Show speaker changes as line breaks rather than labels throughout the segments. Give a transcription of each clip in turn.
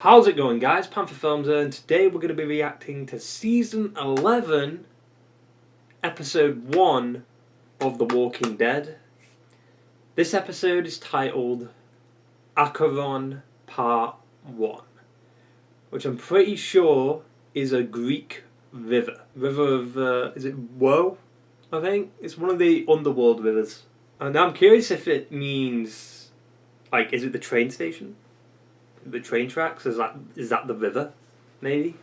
How's it going, guys? Panther Films here, and today we're going to be reacting to Season 11, Episode 1 of The Walking Dead. This episode is titled Acheron Part 1, which I'm pretty sure is a Greek river. River of, is it Woe? I think? It's one of the underworld rivers. And I'm curious if it means, like, is it the train station? The train tracks? Is that the river? Maybe?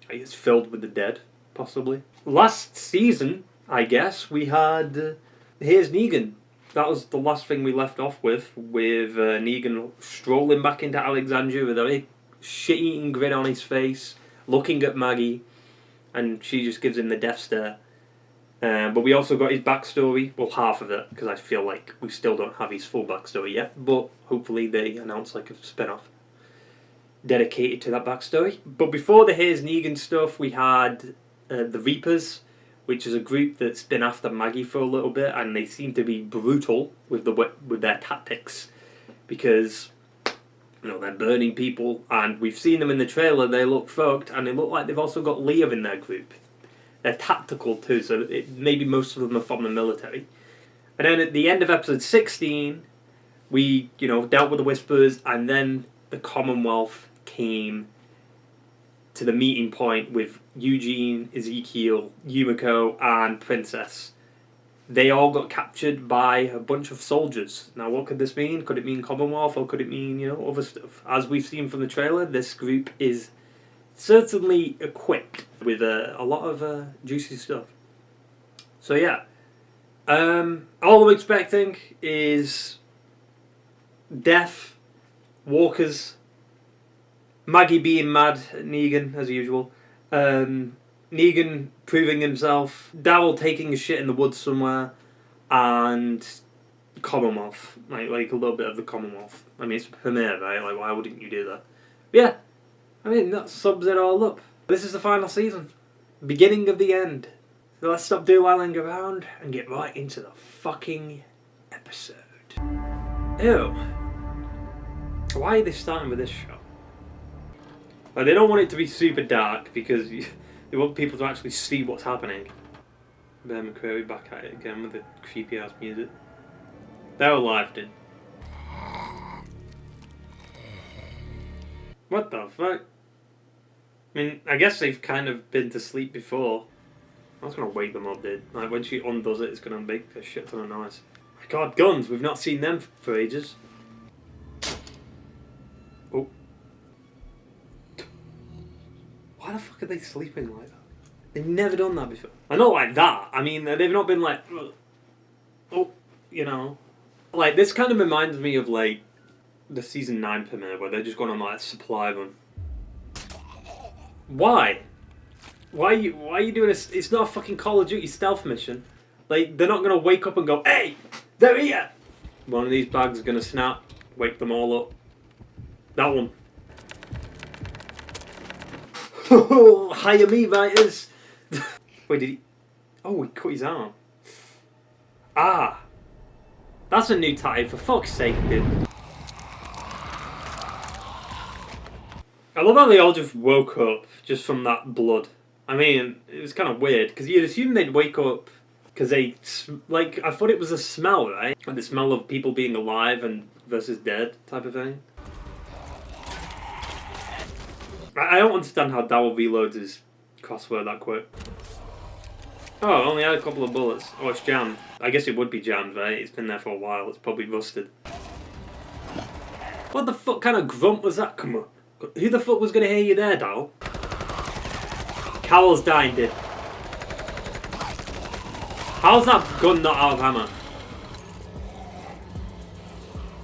Like it's filled with the dead, possibly. Last season, I guess, we had Here's Negan. That was the last thing we left off with Negan strolling back into Alexandria with a big shit-eating grin on his face, looking at Maggie, and she just gives him the death stare. But we also got his backstory, well, half of it, because I feel like we still don't have his full backstory yet, but hopefully they announce like a spin-off dedicated to that backstory. But before the Here's Negan stuff, we had the Reapers, which is a group that's been after Maggie for a little bit, and they seem to be brutal with their tactics, because they're burning people, and we've seen them in the trailer. They look fucked, and they look like they've also got Leah in their group. They're tactical too, so maybe most of them are from the military. And then at the end of episode 16, we, dealt with the Whisperers, and then the Commonwealth came to the meeting point with Eugene, Ezekiel, Yumiko, and Princess. They all got captured by a bunch of soldiers. Now, what could this mean? Could it mean Commonwealth, or could it mean, other stuff? As we've seen from the trailer, this group is certainly equipped with a lot of juicy stuff. So yeah, all I'm expecting is death, walkers, Maggie being mad at Negan as usual, Negan proving himself, Daryl taking a shit in the woods somewhere, and Commonwealth, like a little bit of the Commonwealth. I mean, it's a premiere, right? Like, why wouldn't you do that? But yeah. I mean, that sums it all up. This is the final season. Beginning of the end. So let's stop dooling around and get right into the fucking episode. Ew. Why are they starting with this show? Like, they don't want it to be super dark because they want people to actually see what's happening. Ben McCreary back at it again with the creepy ass music. They're alive, dude. What the fuck? I mean, I guess they've kind of been to sleep before. I was gonna wake them up, dude. Like, when she undoes it, it's gonna make a shit ton of noise. My god, guns! We've not seen them for ages. Oh. Why the fuck are they sleeping like that? They've never done that before. I not like that. I mean, they've not been like... Oh, Like, this kind of reminds me of, like, the Season 9 premiere, where they're just going on, like, a supply run. Why? Why are you doing this? It's not a fucking Call of Duty stealth mission. Like, they're not going to wake up and go, hey, they're here! One of these bags is going to snap, wake them all up. That one. Hire me, writers! Wait, did he... Oh, he cut his arm. Ah. That's a new tattoo, for fuck's sake, dude. I love how they all just woke up just from that blood. I mean, it was kind of weird, because you'd assume they'd wake up because they, like, I thought it was a smell, right? Like the smell of people being alive and versus dead type of thing. I don't understand how Daryl reloads his crossbow that quick. Oh, I only had a couple of bullets. Oh, it's jammed. I guess it would be jammed, right? It's been there for a while. It's probably rusted. What the fuck kind of grunt was that? Come on. Who the fuck was going to hear you there, Daryl? Cowell's dying, dude. How's that gun not out of ammo?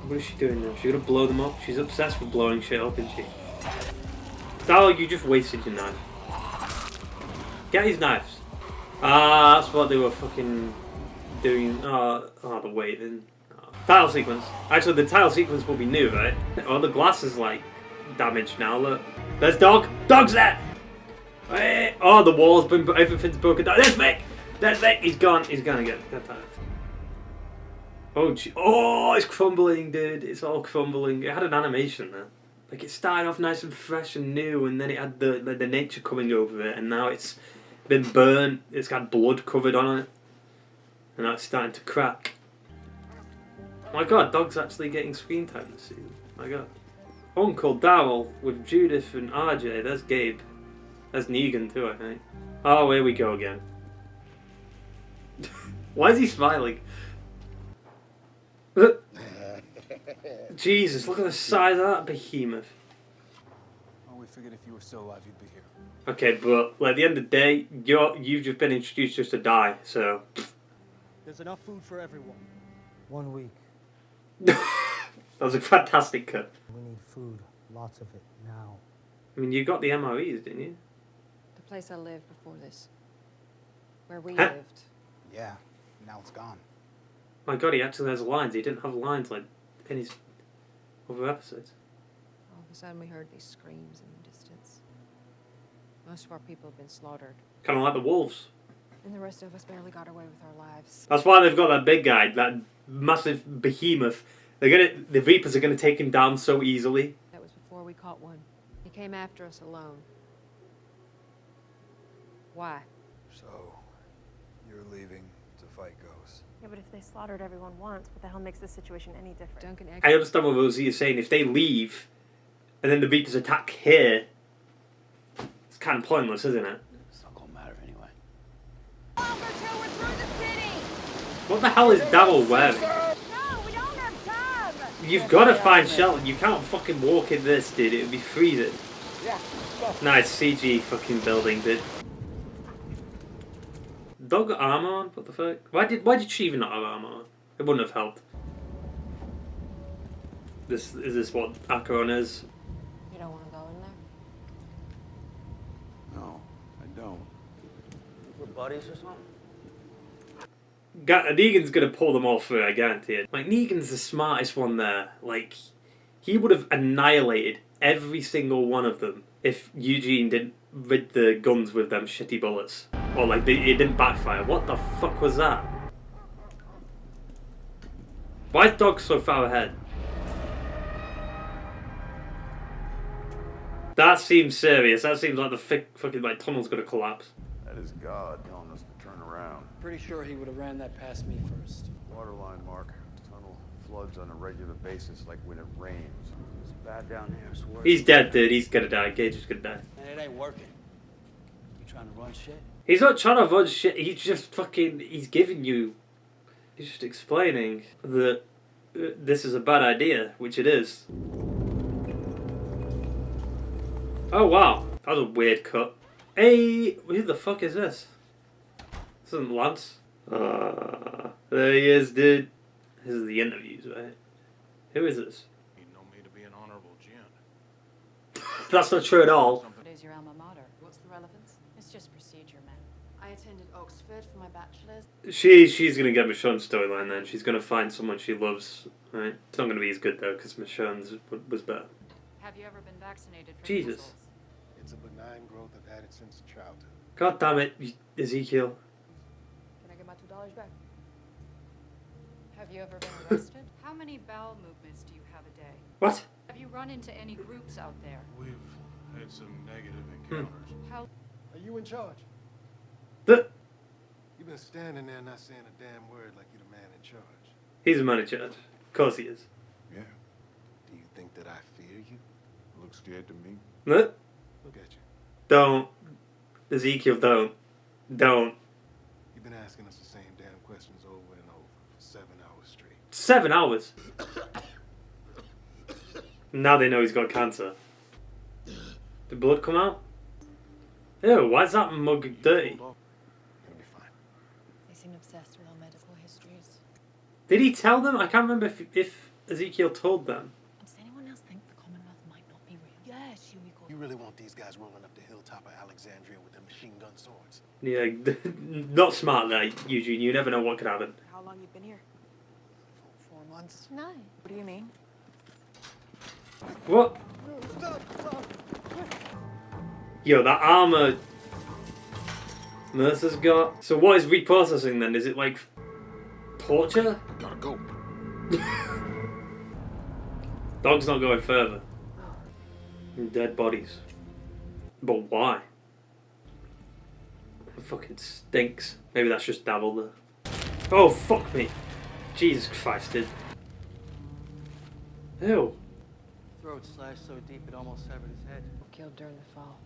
What is she doing now? She's going to blow them up? She's obsessed with blowing shit up, isn't she? Daryl, you just wasted your knife. Get his knives. Ah, that's what they were fucking doing. Oh, the waving. Oh. Title sequence. Actually, the title sequence will be new, right? Oh, the glass is like damaged now, look. There's dog. Dog's there! Hey. Oh, the wall's been, everything's broken down. There's Vic! There's Vic! He's gone. He's gonna get tired. Oh, it's crumbling, dude. It's all crumbling. It had an animation there. Like, it started off nice and fresh and new, and then it had the nature coming over it, and now it's been burnt, it's got blood covered on it, and now it's starting to crack. Oh my god, dog's actually getting screen time this season. Oh my god. Uncle Daryl with Judith and RJ, there's Gabe. There's Negan too, I think. Oh, here we go again. Why is he smiling? Jesus, look at the size of that behemoth.
Oh, we figured if you were still alive, you'd be here.
Okay, but like, at the end of the day, you've just been introduced just to die, so...
There's enough food for everyone.
1 week.
That was a fantastic cut.
We need food. Lots of it, now.
I mean, you got the MREs, didn't you?
The place I lived before this. Where we
Huh?
lived.
Yeah, now it's gone.
My god, he actually has lines. He didn't have lines like in his other episodes.
All of a sudden we heard these screams in the distance. Most of our people have been slaughtered.
Kind of like the wolves.
And the rest of us barely got away with our lives.
That's why they've got that big guy, that massive behemoth. The Reapers are gonna take him down so easily.
That was before we caught one. He came after us alone. Why?
So, you're leaving to fight ghosts.
Yeah, but if they slaughtered everyone once, what the hell makes this situation any different?
Duncan
I understand what Rosie is saying. If they leave, and then the Reapers attack here, it's kind of pointless, isn't it?
It's not gonna matter anyway.
What the hell is Daryl wearing?
No, we don't have time!
You've got to find shelter. You can't fucking walk in this, dude. It would be freezing. Nice CG fucking building, dude. Dog got armour on? What the fuck? Why did she even not have armour on? It wouldn't have helped. Is this what Acheron is?
You don't want to go in there?
No, I don't.
We're buddies or something?
Negan's gonna pull them all through, I guarantee it. Like, Negan's the smartest one there. Like, he would have annihilated every single one of them if Eugene didn't rid the guns with them shitty bullets. Or, like, it didn't backfire. What the fuck was that? Why is Dog so far ahead? That seems serious. That seems like the fucking, like, tunnel's gonna collapse.
That is God telling us to turn around.
Pretty sure he would have ran that past me first.
Waterline, Mark. Tunnel floods on a regular basis like when it rains.
It's bad down here. It's worse.
He's dead, dude. He's gonna die. Gage is gonna die.
And it ain't working. You trying to run shit?
He's not trying to avoid shit. He's just fucking... He's giving you... He's just explaining that this is a bad idea, which it is. Oh, wow. That was a weird cut. Hey, who the fuck is this? This isn't Lance. There he is, dude. This is the interviews, right? Who is this?
You know me to be an honorable gent.
That's not true at all.
What is your alma mater? What's the relevance? It's just procedure, man. I attended Oxford for my bachelor's.
She's gonna get Michonne's storyline then. She's gonna find someone she loves, right? It's not gonna be as good though, because Michonne's was better.
Have you ever been vaccinated for
Jesus.
measles?
It's a benign growth. I've had it since childhood.
God damn it, Ezekiel.
Can I get my $2 back?
Have you ever been arrested? How many bowel movements do you have a day?
What?
Have you run into any groups out there?
We've had some negative encounters.
How?
Are you in charge? You've been standing there not saying a damn word like you're the man in charge.
He's a man in charge. Of course he is.
Yeah.
Do you think that I fear you?
Looks scared to me.
Look
Look at you.
Don't. Ezekiel, don't. Don't.
You've been asking us the same damn questions over and over for 7 hours straight.
7 hours. Now they know he's got cancer. Did blood come out? Ew, why is that mug dirty?
Hold on. You'll be fine.
They seem obsessed with our medical histories.
Did he tell them? I can't remember if Ezekiel told them.
Does anyone else think the Commonwealth might not be real? Yes, Yumiko.
You really want these guys rolling up the hilltop of Alexandria with their machine gun swords?
Yeah, not smart there, Eugene. You never know what could happen.
How long you been here?
4 months?
9.
What do you mean?
What? Yo, that armour Mercer's got. So what is reprocessing then? Is it like torture?
Gotta go.
Dog's not going further. Dead bodies. But why? It fucking stinks. Maybe that's just Daryl there. Oh, fuck me. Jesus Christ, dude. Ew.
Throat slashed so deep it almost severed his head.
Killed during the fall.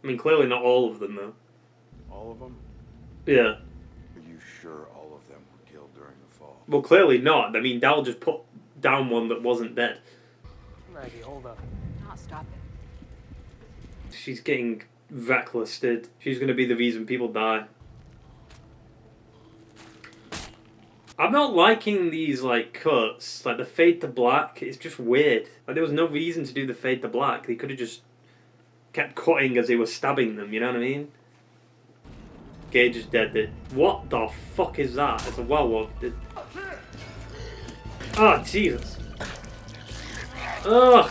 I mean, clearly not all of them, though.
All of them?
Yeah.
Are you sure all of them were killed during the fall?
Well, clearly not. I mean, Daryl just put down one that wasn't dead.
Maggie, hold up.
Not stop it.
She's getting reckless, dude. She's gonna be the reason people die. I'm not liking these, like, cuts. Like, the fade to black, it's just weird. Like, there was no reason to do the fade to black. They could have just kept cutting as they were stabbing them, you know what I mean? Gage is dead, dude. What the fuck is that? It's a werewolf, dude. Oh, Jesus. Ugh.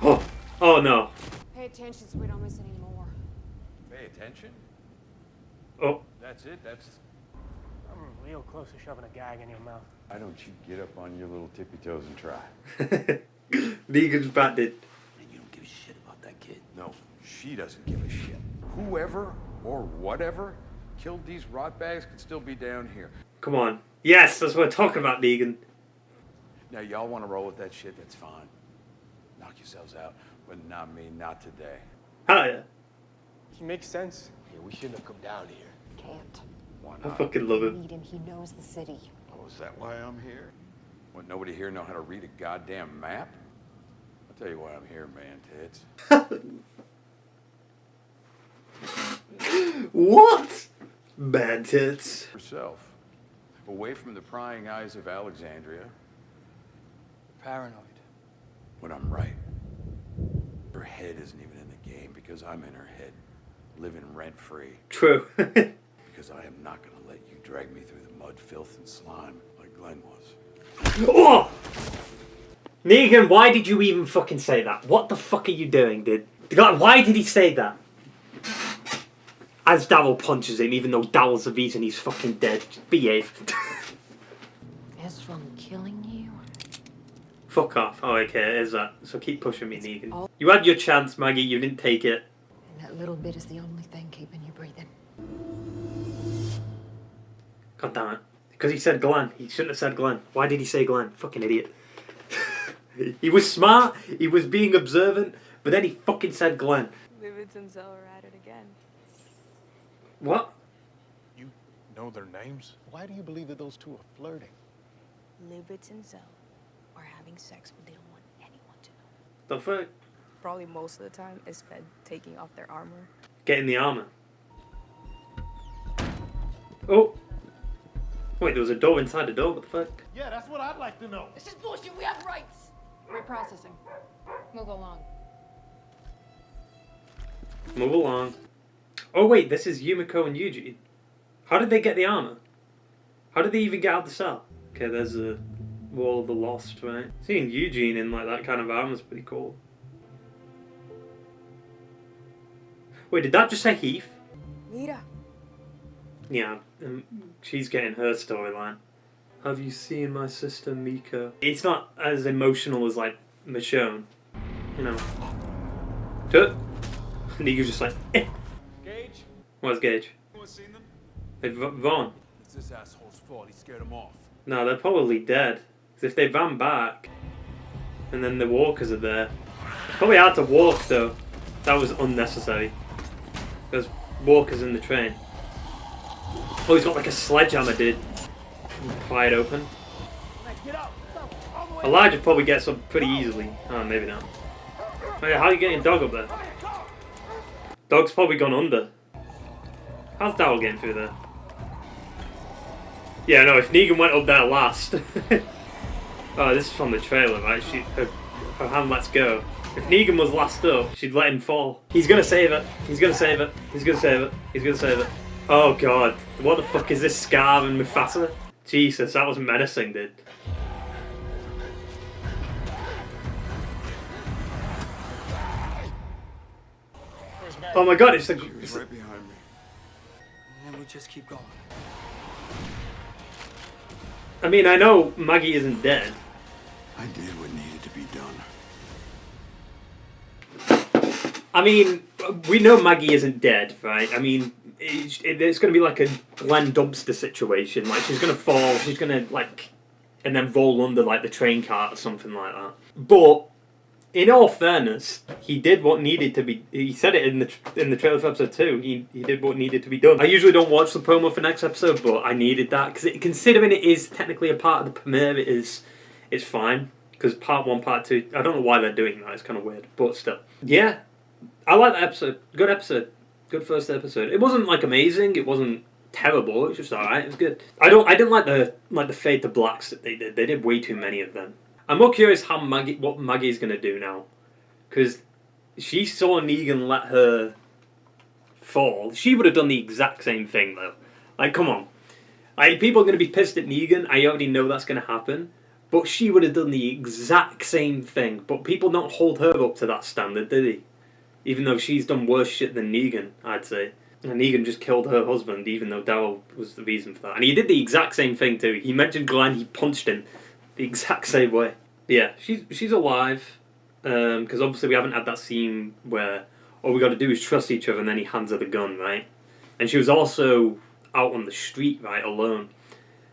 Oh, oh no.
Pay attention so we don't miss any more.
Pay attention?
Oh.
That's it? That's...
I'm real close to shoving a gag in your mouth.
Why don't you get up on your little tippy toes and try?
Negan's back, dude.
And you don't give a shit about that kid.
No, she doesn't give a shit. Whoever or whatever killed these rotbags could still be down here.
Come on. Yes, that's what we're talking about, Negan.
Now, y'all want to roll with that shit, that's fine. Knock yourselves out, but not me, not today.
Hell yeah.
He makes sense.
Yeah, we shouldn't have come down here.
Can't.
Why
I
not?
fucking love it.
Need him. He knows the city.
Oh, is that why I'm here?
What, nobody here know how to read a goddamn map? I'll tell you why I'm here, man, tits.
What? Bad tits.
Yourself. Away from the prying eyes of Alexandria.
Paranoid.
When I'm right. Her head isn't even in the game because I'm in her head. Living rent-free.
True.
Because I am not going to let you drag me through the mud, filth, and slime like Glenn was.
Oh! Negan, why did you even fucking say that? What the fuck are you doing, dude? God, why did he say that? As Daryl punches him, even though Daryl's the reason he's fucking dead. Just behave.
Is from killing you?
Fuck off. Oh, okay, it is that. So keep pushing me, Negan. You had your chance, Maggie, you didn't take it.
And that little bit is the only thing keeping you breathing.
God damn it. Because he said Glenn. He shouldn't have said Glenn. Why did he say Glenn? Fucking idiot. He was smart, he was being observant, but then he fucking said Glenn.
Livids and Zoe are at it again.
What?
You know their names?
Why do you believe that those two are flirting?
Livids and Zoe are having sex, but they don't want anyone to know.
The fuck?
Probably most of the time is spent taking off their armor.
Getting the armor. Oh. Wait, there was a door inside the door, what the fuck?
Yeah, that's what I'd like to know.
This is bullshit. We have rights. Reprocessing. Move along.
Move along. Oh wait, this is Yumiko and Eugene. How did they get the armor? How did they even get out the cell? Okay, there's a Wall of the Lost, right? Seeing Eugene in like that kind of armor is pretty cool. Wait, did that just say Heath?
Mira.
Yeah, she's getting her storyline. Have you seen my sister Mika? It's not as emotional as like Michonne, you know. Negan's just like, eh.
Gage?
What's Gage?
Anyone seen them?
They've gone.
It's this asshole's fault. He scared them off.
No, they're probably dead. 'Cause if they ran back, and then the walkers are there, it's probably hard to walk though. That was unnecessary. There's walkers in the train. Oh, he's got like a sledgehammer, dude. Pry it open. Elijah probably gets up pretty easily. Oh, maybe not. Oh, yeah, how are you getting a dog up there? Dog's probably gone under. How's Daryl getting through there? Yeah, no, if Negan went up there last. Oh, this is from the trailer, right? Her hand lets go. If Negan was last up, she'd let him fall. He's gonna save it. He's gonna save it. He's gonna save it. He's gonna save it. Oh god. What the fuck is this Scar and Mufasa? Jesus, that was menacing, dude. Oh my god, it's the...
He's right behind me.
And then we just keep going.
I mean, I know Maggie isn't dead.
I did what needed to be done.
I mean, we know Maggie isn't dead, right? I mean, it's going to be like a Glenn Dumpster situation. Like, she's going to fall, she's going to, like, and then roll under, like, the train cart or something like that. But, in all fairness, he did what needed to be... He said it in the trailer for episode 2. He did what needed to be done. I usually don't watch the promo for next episode, but I needed that. Because considering it is technically a part of the premiere, it's fine. Because part 1, part 2... I don't know why they're doing that. It's kind of weird. But still. Yeah. I like that episode. Good episode. Good first episode. It wasn't, like, amazing. It wasn't terrible. It was just alright. It was good. I didn't like the fade to blacks that they did. They did way too many of them. I'm more curious what Maggie's going to do now. Because she saw Negan let her fall. She would have done the exact same thing, though. Like, come on. Like, people are going to be pissed at Negan. I already know that's going to happen. But she would have done the exact same thing. But people don't hold her up to that standard, do they? Even though she's done worse shit than Negan, I'd say. And Negan just killed her husband, even though Daryl was the reason for that. And he did the exact same thing, too. He mentioned Glenn, he punched him the exact same way. But yeah, she's alive. Because obviously we haven't had that scene where all we got to do is trust each other and then he hands her the gun, right? And she was also out on the street, right, alone.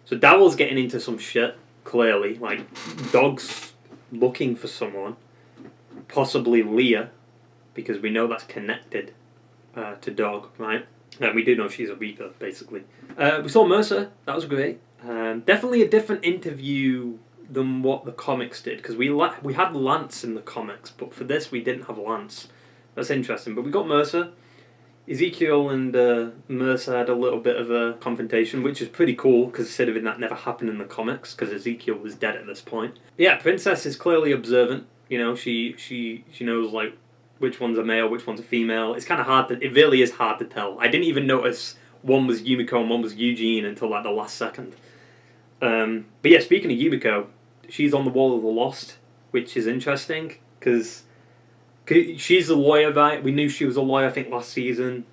So Daryl's getting into some shit, clearly. Like, dogs looking for someone. Possibly Leah, because we know that's connected to Dog, right? And we do know she's a Reaper, basically. We saw Mercer. That was great. Definitely a different interview than what the comics did, because we had Lance in the comics, but for this we didn't have Lance. That's interesting. But we got Mercer. Ezekiel and Mercer had a little bit of a confrontation, which is pretty cool, considering that never happened in the comics, because Ezekiel was dead at this point. Yeah, Princess is clearly observant. You know, she knows, like, which one's a male, which one's a female. It's kind of hard it really is hard to tell. I didn't even notice one was Yumiko and one was Eugene until, like, the last second. But yeah, speaking of Yumiko, she's on the Wall of the Lost, which is interesting, because she's a lawyer, right? We knew she was a lawyer, I think, last season.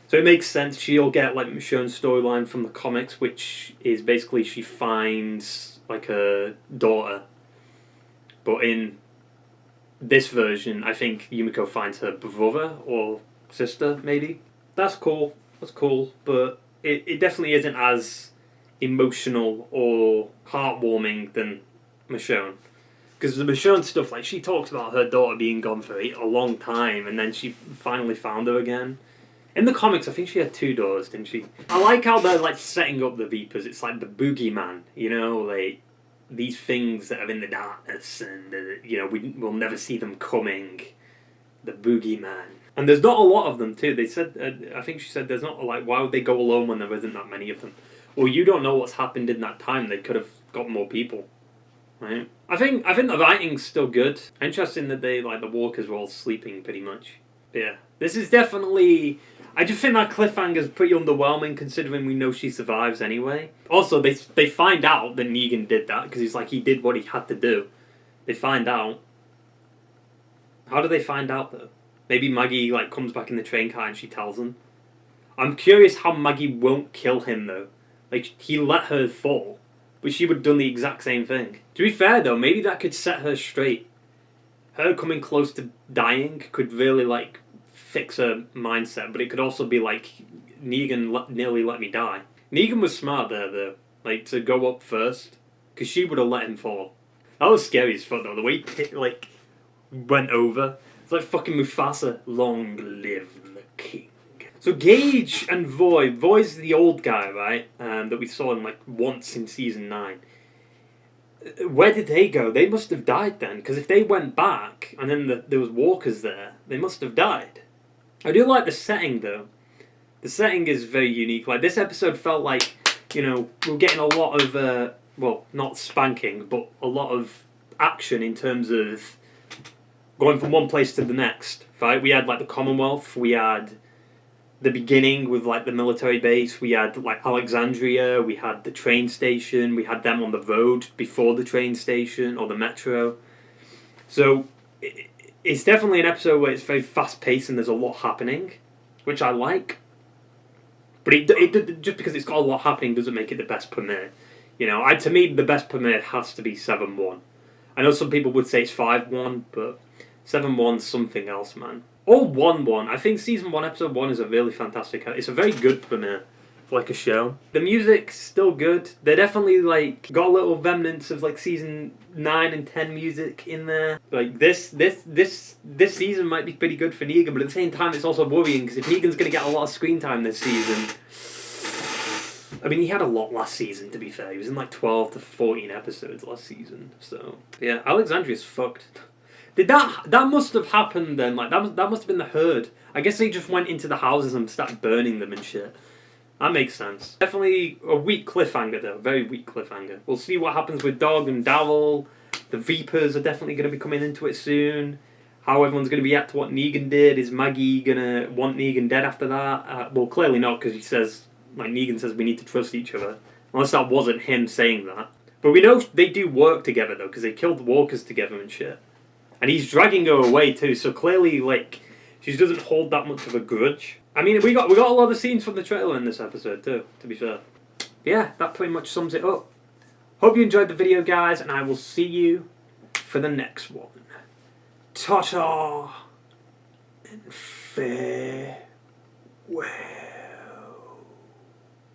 So it makes sense. She'll get, like, Michonne's storyline from the comics, which is basically she finds, like, a daughter. But in this version, I think Yumiko finds her brother or sister, maybe. That's cool. That's cool. But it definitely isn't as emotional or heartwarming than Michonne. Because the Michonne stuff, like, she talks about her daughter being gone for a long time, and then she finally found her again. In the comics, I think she had 2 daughters, didn't she? I like how they're, like, setting up the Reapers. It's like the boogeyman, you know, like, these things that are in the darkness, and, you know, we'll never see them coming. The boogeyman. And there's not a lot of them, too. They said, I think she said, there's not, like, why would they go alone when there isn't that many of them? Well, you don't know what's happened in that time. They could have got more people. Right. I think the writing's still good. Interesting that the walkers were all sleeping pretty much. But yeah, this is definitely. I just think that cliffhanger's pretty underwhelming, considering we know she survives anyway. Also, they find out that Negan did that because he's like he did what he had to do. They find out. How do they find out though? Maybe Maggie like comes back in the train car and she tells them. I'm curious how Maggie won't kill him though. Like he let her fall. But she would have done the exact same thing. To be fair, though, maybe that could set her straight. Her coming close to dying could really, like, fix her mindset. But it could also be like, Negan nearly let me die. Negan was smart there, though. Like, to go up first. Because she would have let him fall. That was scary as fuck, though. The way he, like, went over. It's like fucking Mufasa. Long live the king. So Gage and Voy. Voy's the old guy, right? That we saw him like once in season 9. Where did they go? They must have died then, because if they went back and then there was walkers there, they must have died. I do like the setting though. The setting is very unique. Like this episode felt like, you know, we're getting a lot of well, not spanking, but a lot of action in terms of going from one place to the next. Right? We had like the Commonwealth. We had the beginning with like the military base, we had like Alexandria, we had the train station, we had them on the road before the train station or the metro. So it's definitely an episode where it's very fast paced and there's a lot happening, which I like. But it just because it's got a lot happening doesn't make it the best premiere. You know, to me the best premiere has to be 7-1. I know some people would say it's 5-1, but 7-1's something else, man. Or 1-1. I think season 1, episode 1 is a really fantastic. It's a very good premiere for like a show. The music's still good. They definitely like got a little remnants of like season 9 and 10 music in there. Like this season might be pretty good for Negan, but at the same time it's also worrying because if Negan's gonna get a lot of screen time this season. I mean, he had a lot last season, to be fair. He was in like 12 to 14 episodes last season. So, yeah, Alexandria's fucked. That must have happened then. Like, that must have been the herd. I guess they just went into the houses and started burning them and shit. That makes sense. Definitely a weak cliffhanger, though. Very weak cliffhanger. We'll see what happens with Dog and Daryl. The Reapers are definitely going to be coming into it soon. How everyone's going to react to what Negan did. Is Maggie going to want Negan dead after that? Well, clearly not, because he says... Like, Negan says we need to trust each other. Unless that wasn't him saying that. But we know they do work together, though, because they killed the walkers together and shit. And he's dragging her away, too, so clearly, like, she doesn't hold that much of a grudge. I mean, we got a lot of scenes from the trailer in this episode, too, to be fair. But yeah, that pretty much sums it up. Hope you enjoyed the video, guys, and I will see you for the next one. Ta-ta! And farewell.